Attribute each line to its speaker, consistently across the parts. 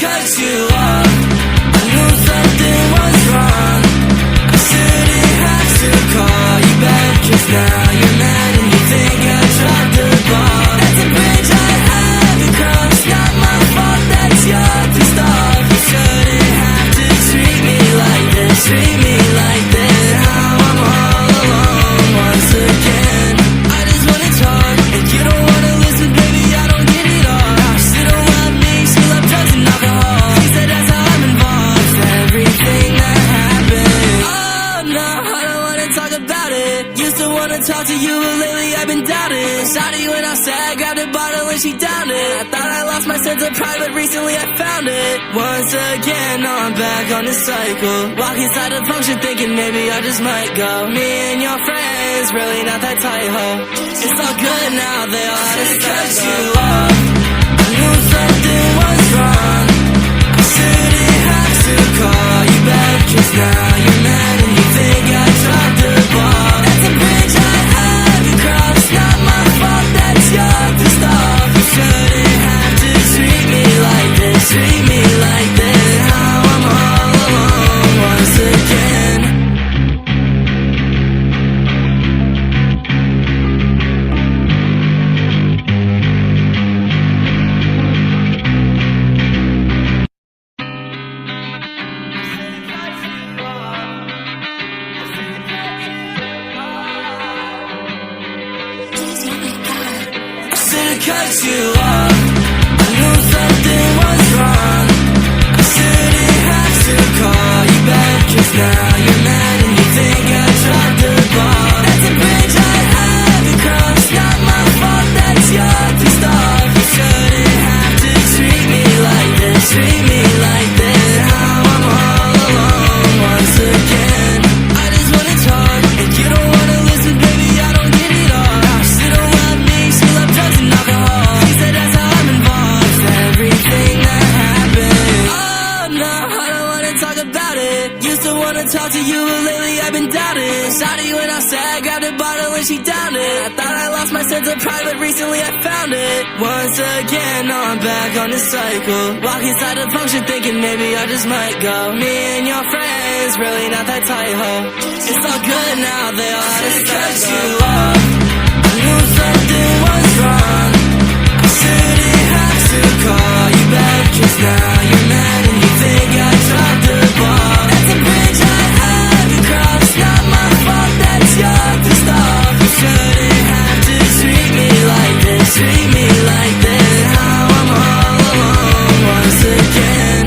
Speaker 1: cut you off. I knew something was wrong. I shouldn't have to call you back, 'cause now you're mad and you think I dropped the ball. That's a bridge I had to cross. Not my fault, that's your pissed off. You shouldn't have to treat me like this, treat me like this. Now I'm all alone once again. I just wanna talk and you don't wanna listen, baby, I don't get it all. She don't love me, she loves drugs and alcohol. She said that's how I'm involved in everything that happened. Oh no, I don't wanna talk about it. Used to wanna talk to you, but lately I've been doubting. Shawty went outside, grabbed a bottle and she downed it. I thought I lost my sense of pride, but recently I found it. Once again, now I'm back on the cycle. Walk inside the function thinking maybe I just might go. Me and your friends, really not that tight, ho. It's all good now, they all had to cut you off. I knew something was wrong. I shouldn't have to call you back, 'cause now you're mad and you think I dropped the ball. That's a bridge I had to cross. Not my fault, that's your pissed off. You shouldn't have to treat me like this, treat me like this. Now I'm all alone once again. Cut you off. I knew something was wrong. I shouldn't have to call you back, 'cause now you're mad and you think I dropped the ball. That's a bridge I had to cross. Not my fault, that's your pissed off. You shouldn't have to treat me like this, treat me like this. Now I'm all alone once again. I just wanna talk and you don't wanna listen, baby, I don't get it all. She don't love me, she loves drugs and alcohol. She said that's how I'm involved in everything that happened. Oh no, I don't wanna talk about it. Used to wanna talk to you, but lately I've been doubting. Shawty went outside, grabbed a bottle and she downed it. I thought I lost my sense of pride, but recently I found it. Once again, now I'm back on the cycle. Walk inside the function thinking maybe I just might go. Me and your friends, really not that tight, ho. It's all good now, they all had to cut you off. I knew something was wrong. I shouldn't have to call you back, 'cause now you're mad and you think I dropped the ball. That's a bridge I had to cross. Not my fault, that's your pissed off. You shouldn't have to treat me like this, treat me like this. Now I'm all alone once again.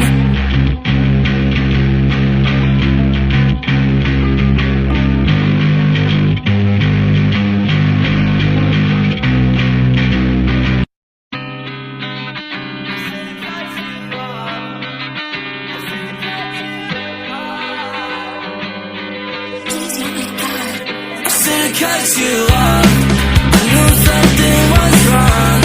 Speaker 1: Cut you off. I knew something was wrong.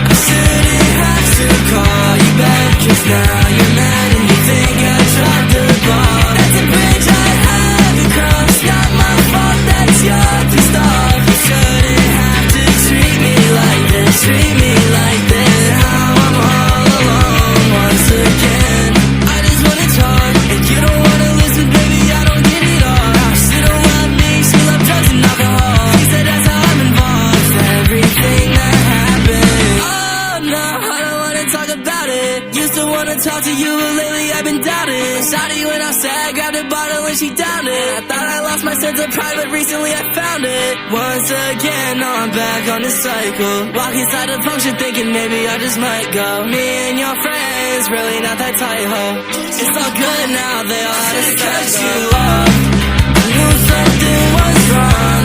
Speaker 1: I shouldn't have to call you back, 'cause now you're mad and you think I dropped the ball. That's a bridge I had to cross. Not my fault, that's your pissed off. You shouldn't have to treat me like this, treat me like this. Now I'm all alone once again. I just wanna talk and you don't wanna listen, baby, I don't get it all. She don't love me, she loves drugs and alcohol. She said that's how I'm involved in everything that happened. Oh no, I don't wanna talk about it. Used to wanna talk to you, but lately I've been doubting. Shawty went outside, grabbed a bottle and she downed it. I thought I lost my sense of pride, but recently I found it. Once again, now I'm back on the cycle. Walk inside the function thinking maybe I just might go. Me and your friends, really not that tight, ho. It's all good now, they all had to cut you off. I knew something was wrong.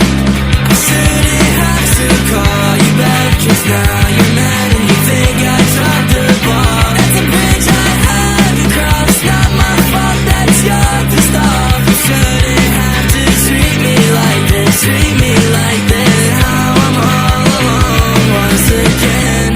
Speaker 1: I shouldn't have to call you back, 'cause now you're mad and you think I dropped the ball. That's a bridge I had to cross. Not my fault, that's your pissed off. You shouldn't have to treat me like this, treat me like this. Now I'm all alone once again.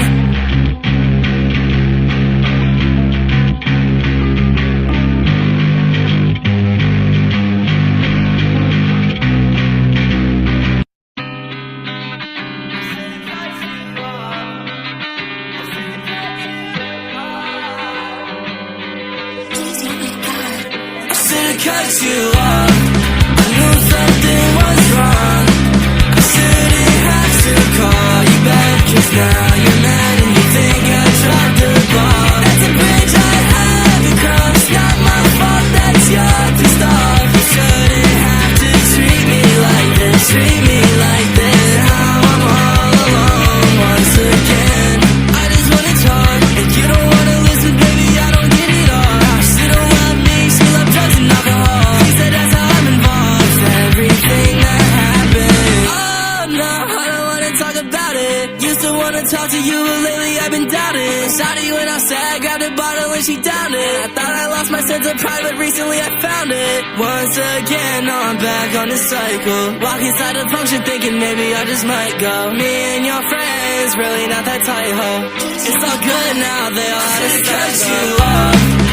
Speaker 1: talk to you, but lately I've been doubting. Shawty went outside, grabbed a bottle and she downed it. I thought I lost my sense of pride, but recently I found it. Once again, now I'm back on the cycle. Walk inside the function thinking maybe I just might go. Me and your friends, really not that tight, ho. It's all good now, they all had to cut you off.